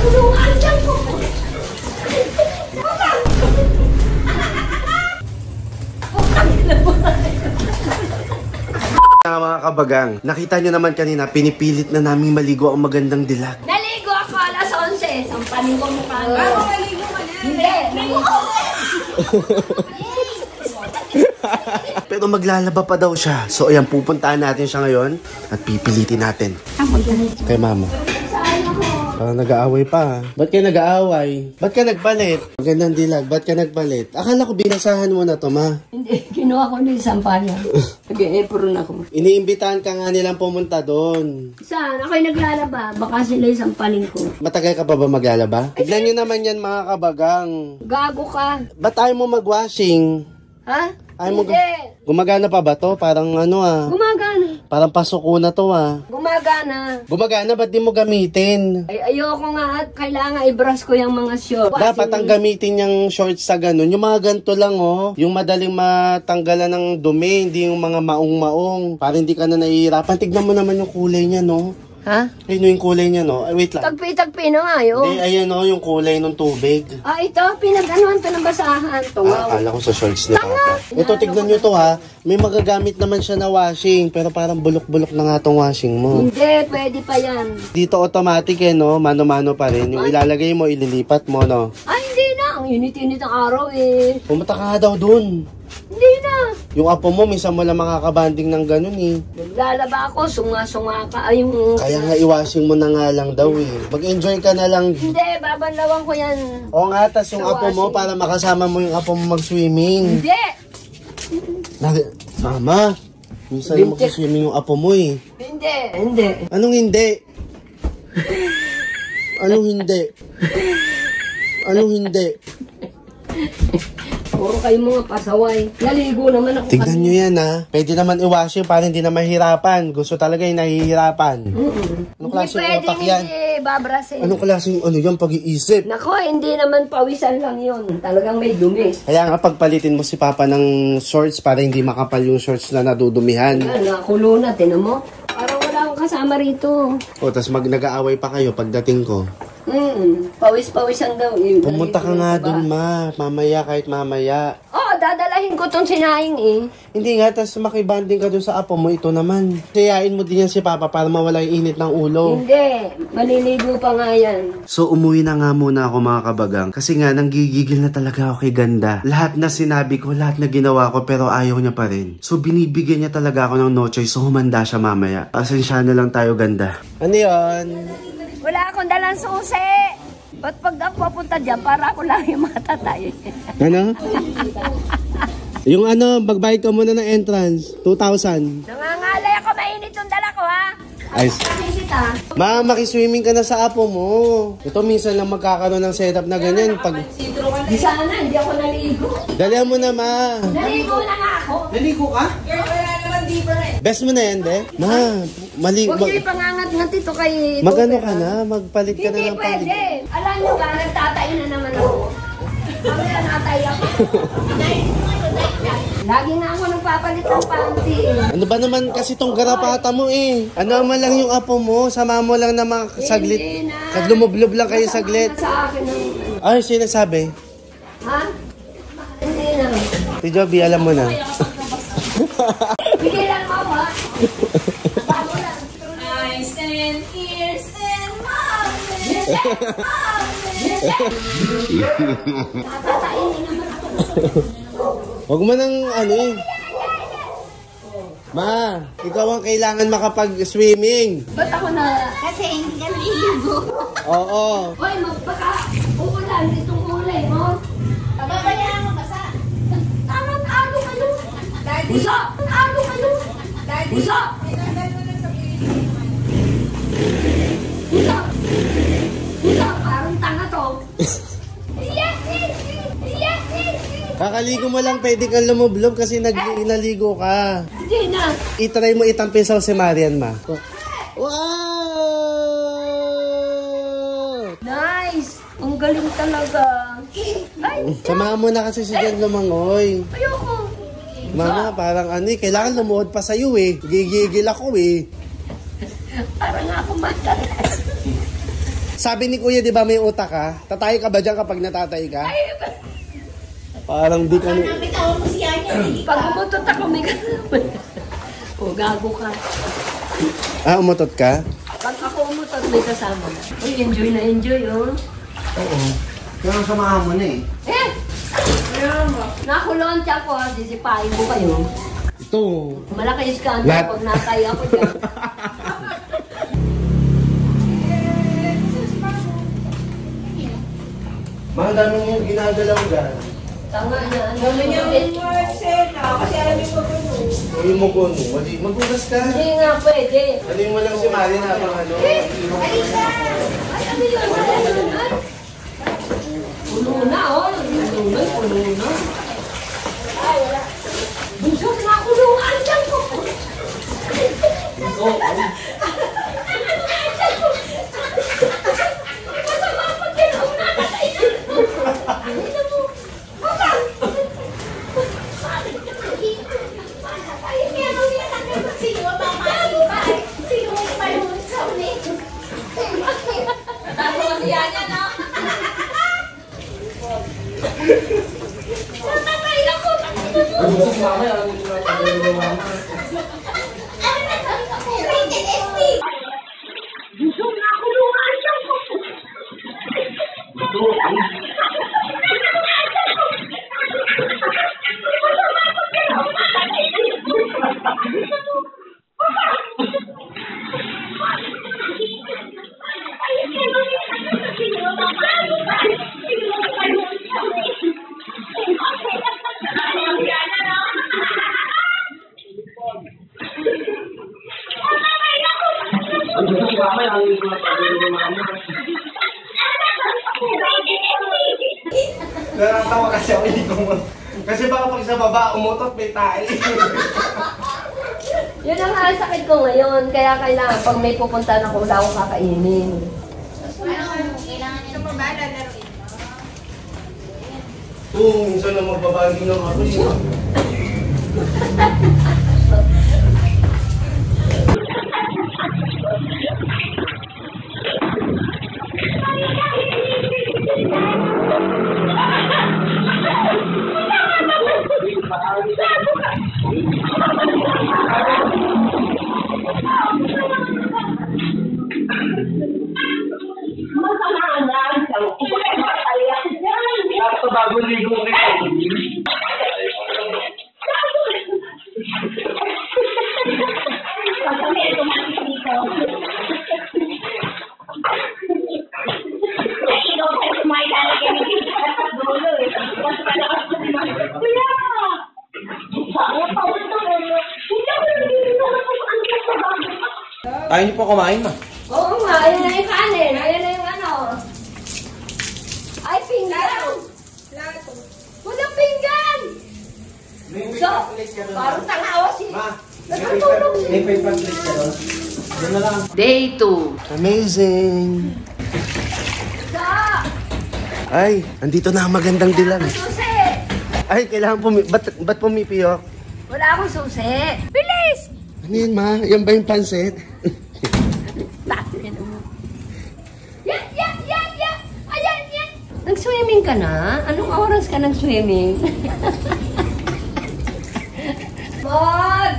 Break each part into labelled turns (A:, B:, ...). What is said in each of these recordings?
A: Tulungan dyan po.
B: Mga kabagang, nakita nyo naman kanina, pinipilit na naming maligo ang magandang dilag.
A: Naligo ako alas 11. Sampanin ko mukha. Ako maligo ka na. Hindi.
B: Pero maglalaba pa daw siya. So ayan, pupuntahan natin siya ngayon at pipilitin natin. Kay mama. Parang nag-aaway pa. Ba't kayo nag-aaway? Ba't ka nagpalit? Magandang dilag, ba't ka nagpalit? Akala ko binasahan mo na to, ma.
A: Hindi, kinuha ko na isang panya. Nag-e-apron ako.
B: Iniimbitahan ka nga nilang pumunta doon.
A: Saan? Ako'y naglalaba. Baka sila isang paling ko.
B: Matagal ka pa ba maglalaba? Tignan nyo naman yan, mga kabagang.
A: Gago ka.
B: Ba't ayaw mo mag-washing?
A: Ha?
B: Ay mo,
A: Hindi.
B: gumagana pa ba to? Parang ano
A: Gumagana.
B: parang pasuko na to
A: Gumagana.
B: Gumagana, ba't di mo gamitin?
A: Ay, ayoko nga at kailangan i-brush ko yung mga shorts.
B: Dapat ang gamitin yung shorts sa ganun. Yung mga ganito lang yung madaling matanggalan ng dumi, hindi yung mga maong-maong. Para hindi ka na nahihirapan. Tignan mo naman yung kulay niya, no?
A: Ha?
B: Ayun yung kulay niya, no? Ay, wait lang.
A: Tagpi-tagpi na nga yun.
B: Hindi, ayun, no? Yung kulay ng tubig.
A: Ah, ito, pinag-anuhan to ng basahan. Tungaw.
B: Akala ko sa shorts ni Papa. Ito, tignan nyo to, ha. May magagamit naman siya na washing, pero parang bulok-bulok na nga tong washing mo.
A: Hindi, pwede pa yan.
B: Dito automatic no? Mano-mano pa rin. Yung ilalagay mo, ililipat mo, no?
A: Ay, hindi na. Ang init-init ang araw eh.
B: Pumunta ka daw dun.
A: Hindi na.
B: Yung apo mo, minsan mo lang makakabanding ng ganun
A: Naglalaba ako, sunga-sunga ka. Ay, yung...
B: Kaya nga iwashing mo na nga lang daw Mag-enjoy ka na lang.
A: Hindi, babanlawan ko yan.
B: O nga, tas yung apo mo, para makasama mo yung apo mo mag-swimming.
A: Hindi.
B: Mama, minsan na mag-swimming yung apo mo
A: Hindi. Hindi.
B: Anong hindi? Anong hindi? Anong hindi?
A: Puro kayo mga pasaway. Naligo naman ako.
B: Tignan nyo yan Pwede naman i-washing para hindi na mahirapan. Gusto talaga yung nahihirapan. Anong klaseng utak yan?
A: Hindi babrasin.
B: Anong klaseng yan pag-iisip?
A: Nako, hindi naman pawisan lang yun. Talagang may dumi.
B: Kaya nga pagpalitin mo si Papa ng shorts para hindi makapal yung shorts na nadudumihan.
A: Yan, nakulo na. Tinan mo. Parang wala akong kasama rito.
B: O, tas nag-aaway pa kayo pagdating ko.
A: Pawis-pawisan daw.
B: Pumunta ka nga dun, ma. Mamaya, kahit mamaya.
A: Oo, dadalahin ko tong sinaing
B: Hindi nga, tas makibanding ka dun sa apo mo. Ito naman. Sayain mo din yan si Papa para mawala yung init ng ulo.
A: Hindi. Maliligo pa nga yan.
B: So, umuwi na nga muna ako, mga kabagang. Kasi nga, nanggigigil na talaga ako kay Ganda. Lahat na sinabi ko, lahat na ginawa ko, pero ayaw niya pa rin. So, binibigyan niya talaga ako ng no choice. So, humanda siya mamaya. Pasensya na lang tayo, Ganda. Ano yun?
A: Wala akong dalang susi. Ba't pag ako papunta dyan, para ako lang yung matatay.
B: Ano? Yung magbayad ka muna ng entrance. 2,000.
A: Nangangalay ako, mainit yung dala ko, ha?
B: Ay, ma, makiswimming ka na sa apo mo. Ito, minsan lang magkakaroon ng setup na ganyan. Pag...
A: Di sana, hindi ako naligo.
B: Dalihan mo na, ma.
A: Naligo na nga ako.
B: Naligo ka?
A: Girl, wala naman deeper eh.
B: Best mo na yan, de? Ma, maligo.
A: Huwag niyo ipangangat-ngat ito kay...
B: Magano ka na? Magpalit ka na
A: Hindi
B: ng palit.
A: pwede. Alam niyo ba, nagtatay na naman ako. Kami na natay ako. Lagi nga ako nagpapalit ng panty.
B: Ano ba naman kasi tong garapata mo Ano naman lang yung apo mo, sama mo lang na mga saglit.
A: Hindi na.
B: Kadlumublob lang kayo saglit.
A: Sa akin ng...
B: Ay, sinasabi?
A: Ha? Hindi na.
B: Si Joby, alam mo na.
A: Bigay lang ako, ha? Bago lang.
C: Eyes and ears and mouth.
A: Tatatainin naman ako.
B: Huwag mo nang Ma, ikaw ang kailangan makapag-swimming.
A: Ba't ako na...
C: Kasi hindi ka naliligo.
B: Oo.
A: Hoy, magpaka... Uulan ditong kulay mo.
C: Pababayaan mo basa.
A: Anong alo kayo? Busa! Anong alo kayo? Busa! Busa! Busa! Parang tanga to.
B: Kakaligo mo lang, pwede kang lumublob kasi naligo ka.
A: Hindi na.
B: I-try mo itampisaw si Marian, ma. Wow!
A: Nice! Ang galing talaga. Ay!
B: Samahan mo na kasi si Jan lumangoy.
A: Ayoko.
B: Mama, parang kailangan lumuhod pa sa'yo Gigigil ako
A: Parang ako matalas.
B: Sabi ni Kuya, di ba may utak ka? Tatay ka ba dyan kapag natatay ka? Parang di ka ni...
A: Pag umutot ako, may kasama. O, gago ka.
B: Ah, umutot ka?
A: Pag ako umutot, may kasama na. Uy, enjoy na enjoy, oh.
B: Oo. Pero samahan mo na eh.
A: Nakulon siya ko, disipain ko kayo.
B: Ito.
A: Malaki yung skandal
B: Lahat.
A: pag natay ako dyan.
B: Mga dami yung ginagalaw dyan.
A: Tama na.
C: Dami niya Marcela, kasi alam mo ko nun.
B: Uy mo ko, no? Magbugas ka.
A: Hindi nga pwede.
B: Ano mo lang si Mari na pang ano?
C: Alisa!
A: Ay, ano yun? Ano yun? Puno na, oh. Puno na. Ay, wala. Bunso, nakulungan dyan ko. Masama pag gano'n natatay na. Ano mo? Bakang!
C: Tato kasi yan yan, no?
A: Natatay ako. Ano mo? Bunso, nakulungan dyan ko.
B: Naratawa kasi ako, hindi ko mo. Kasi baka pag sa baba, umutot, may tae.
A: Yun ang sakit ko ngayon. Kaya kailangan pag may pupuntahan ako, wala akong kakainin.
C: Kailangan niya pa ba lalaroin?
B: Oo, minsan na magbabaging lang ako. Bago ligo ko Ayaw niyo po kumain, ma.
A: Oo nga, ayun na yung kanin. Ayun na yung ano. Ay, pinggan! Walang pinggan! So, parang tangawa si...
B: Ma,
A: Nagkatulog siya.
B: may paper plate ka doon. Doon na lang.
A: Day 2.
B: Amazing!
A: Sa!
B: Ay, andito na ang magandang dilan.
A: Susi!
B: Ay, kailangan ba't pumipiyok?
A: Wala akong susi. Bilis!
B: Ano yan, ma? Yan ba yung pansit?
A: Yan! Ayan, yan! Nag-swimming ka na? Anong oras ka nag-swimming? Mag!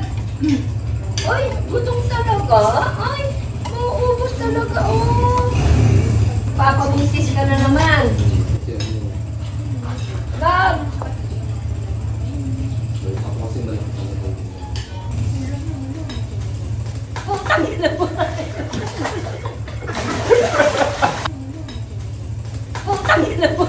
A: Ay, gutom talaga? Ay, mauubos talaga, oh. Papamisis ka na naman. Mag! Putang ina mo. Putang ina mo.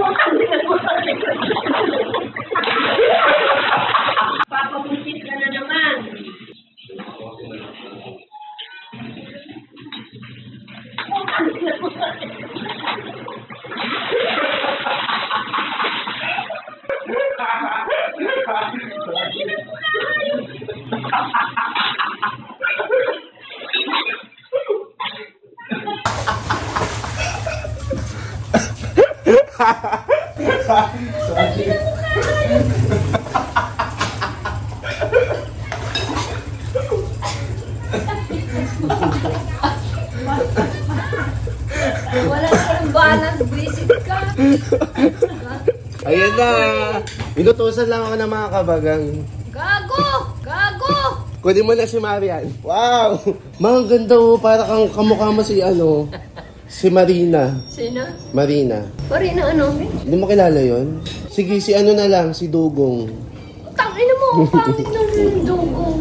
B: Putang ina mo.
A: Papapusit ka na naman. Wala ka ng balance, visit ka.
B: Ayan na. Inutusan lang ako ng mga kabagang.
A: Gago! Gago!
B: Kunin mo na si Marian. Wow! Mga ganda oh. Para kang kamukha mo si ano. Si Marina.
A: Sino?
B: Marina.
A: Marina ano?
B: Hindi mo kilala yon? Sige, si ano na lang. Si Dugong.
A: Tangina mo, pangit na rin yung dugong.